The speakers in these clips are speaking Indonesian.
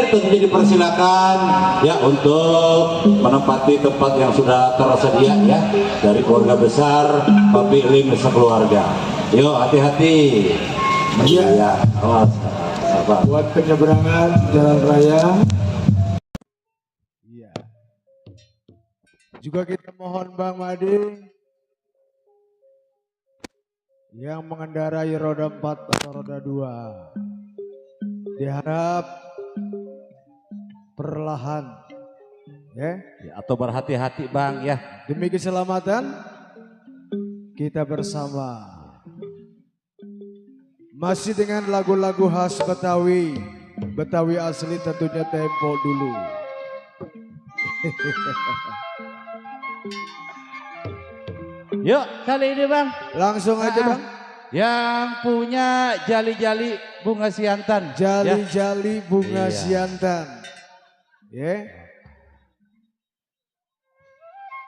tentunya dipersilakan ya untuk menempati tempat yang sudah tersedia ya dari keluarga besar Pak Piling sekeluarga. Yuk hati-hati. Iya. Ya, awas. Buat penyeberangan jalan raya. Iya. Juga kita mohon Bang Madi yang mengendarai roda 4 atau roda 2 diharap perlahan ya, atau berhati-hati Bang ya. demi keselamatan kita bersama. Masih dengan lagu-lagu khas Betawi, Betawi asli tentunya tempo dulu. Yuk kali ini Bang. Langsung aja Bang. Yang punya jali-jali bunga siantan. Jali-jali bunga Iya. siantan. Ya.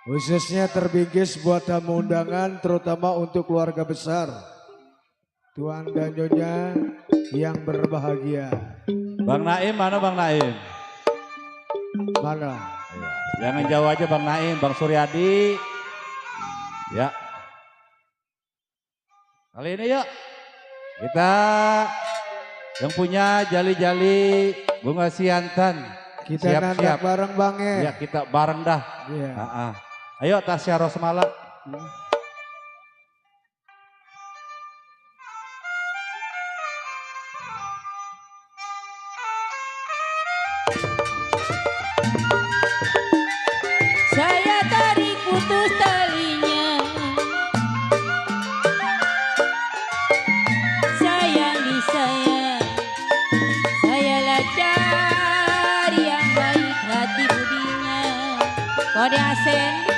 Khususnya terbingkis buat tamu undangan terutama untuk keluarga besar. Tuan dan Nyonya yang berbahagia. Bang Naim mana Bang Naim? Mana? Jangan jauh aja Bang Naim, Bang Suryadi. Ya. Kali ini yuk kita yang punya jali-jali bunga siantan. Kita Siap-siap bareng Bang ya. Kita bareng dah. Iya. Ayo Tasya Rosmala. Saya tarik putus talinya, sayang di saya cari yang baik hati budinya. Kode asen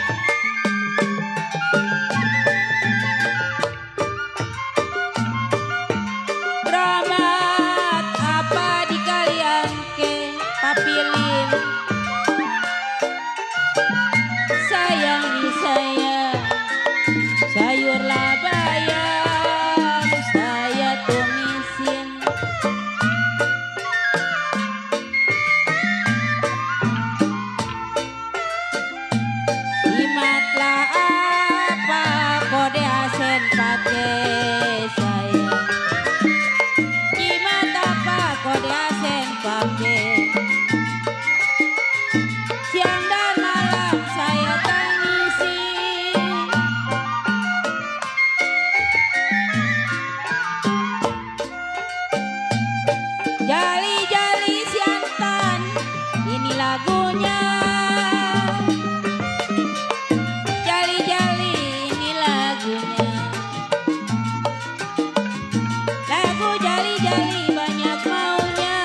Rahmat apa di kalian ke papilin, sayang di sayur labayan saya tumisin. Jimatlah apa kode asen pakai saya, jimat apa kode asen pakai. Siang dan malam saya tangisi, jali-jali siantan ini lagunya, jali-jali ini lagunya, lagu jali-jali banyak maunya.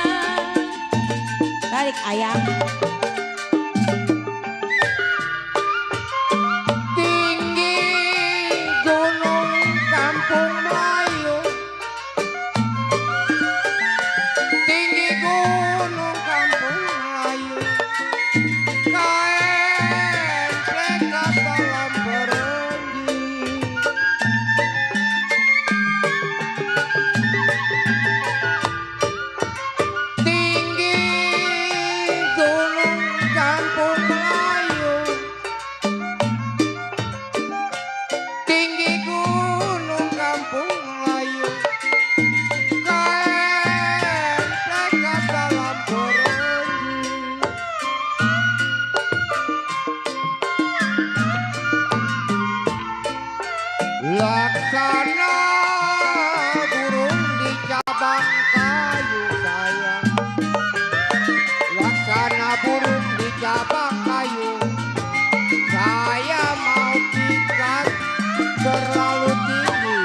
Tarik ayam. Tinggi gunung kampung Melayu, tinggi gunung kampung Melayu, kain plekat dalam perenggi. Tinggi gunung kampung Melayu, tinggi gunung kampung Melayu, kain plekat dalam perenggi. Laksana burung di cabang kayu sayang, laksana burung di cabang kayu, saya mau pikat terlalu tinggi.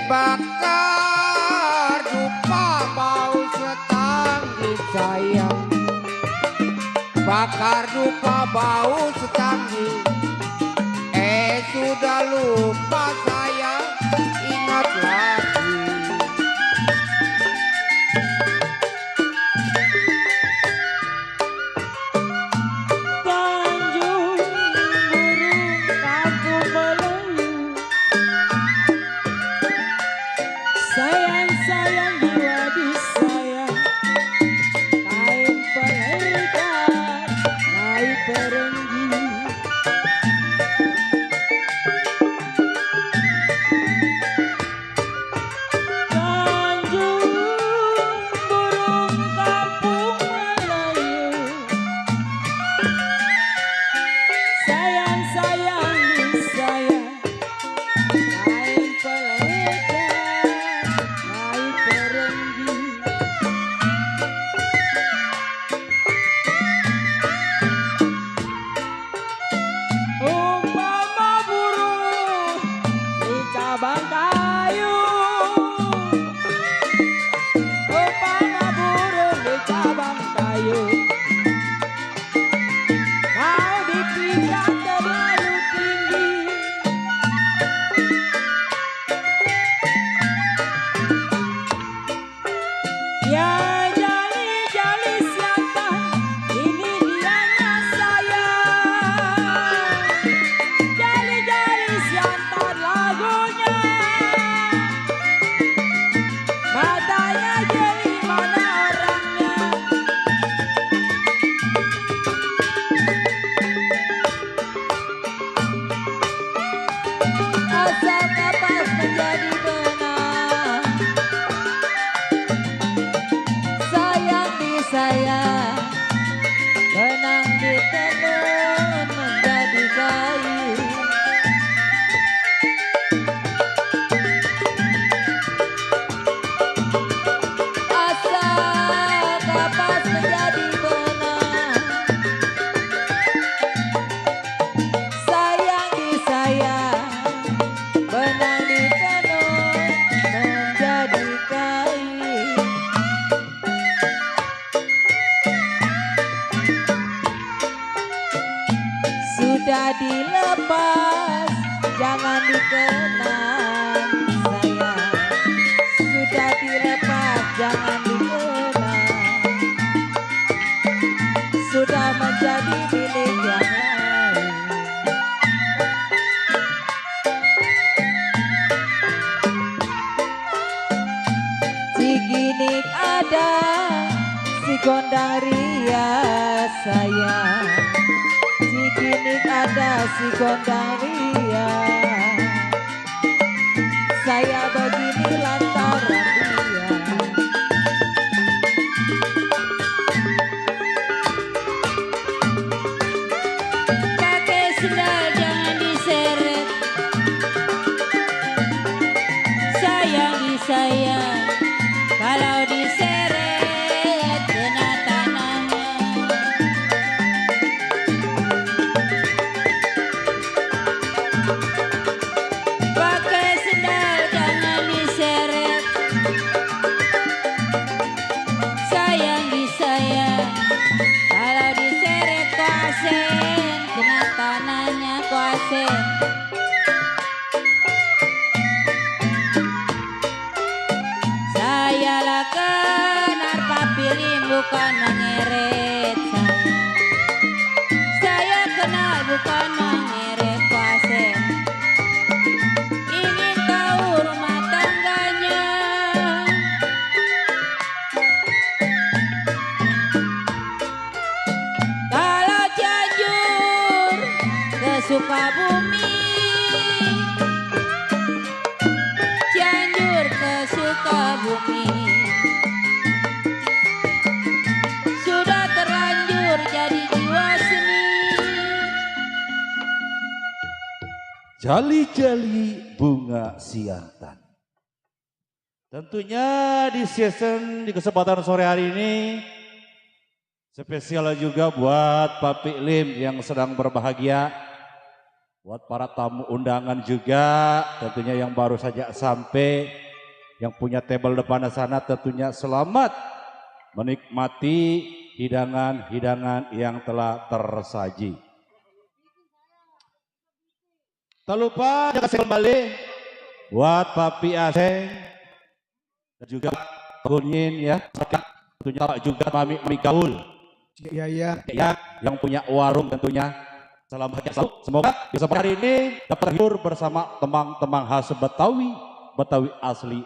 Bakar dupa bau setanggi sayang, bakar dupa bau setanggi. Sudah lupa saya, ingat lagi. Tanjung burung kampung Melayu, Sayang sayang jiwa disayang, kain pelekat, kain perenggi. Tanjung burung kampung Melayu, sayang sayang disayang, kain pelekat, kain perenggi. Umpama burung di cabang kayu, umpama burung di cabang kayu, kau dipijak terlalu tinggi. Ya jali-jali siantan, ini dianya sayang. Jali-jali siantan lagunya, matanya jeli mana orangnya. Asal kapas menjadi benang, sayang disayang, benang ditenun menjadi kayu. Asal kapas menjadi benang, sayang disayang, benang ditenun menjadi kayu. Sudah dilepas, jangan dikenang sayang. Sudah dilepas, jangan dikenang. Sudah menjadi milik yang lain. Ciginik ada, si gondang ria sayang. Ciginik ada, si gondang ria. Saya begini lantaran dia. Pakai sendal jangan diseret, sayang disayang, kalau diseret kena tanahnya. Pakai sendal jangan diseret, sayang disayang, kalau diseret kuasen kena tanahnya kuasen. Saya lah kenar papilim bukan mengeret sayang. Saya kenal bukan mengeret kuasen. Ingin tahu rumah tangganya, kalau Cianjur ke Sukabumi, Cianjur ke Sukabumi, sudah terlanjur jadi jiwa seni. Jali-jali bunga siantan. Tentunya di season di kesempatan sore hari ini spesial juga buat Pak Piklim yang sedang berbahagia, buat para tamu undangan juga tentunya yang baru saja sampai, yang punya table depan sana tentunya selamat menikmati hidangan-hidangan yang telah tersaji. Tak lupa kasih kembali buat Papi Aseng dan juga Kunyin ya, tentunya juga Mami Gaul Iya, iya. ya, yang punya warung tentunya Salam bahagia selalu. Semoga di kesempatan hari ini dapat terhibur bersama teman-teman khas Betawi, Betawi asli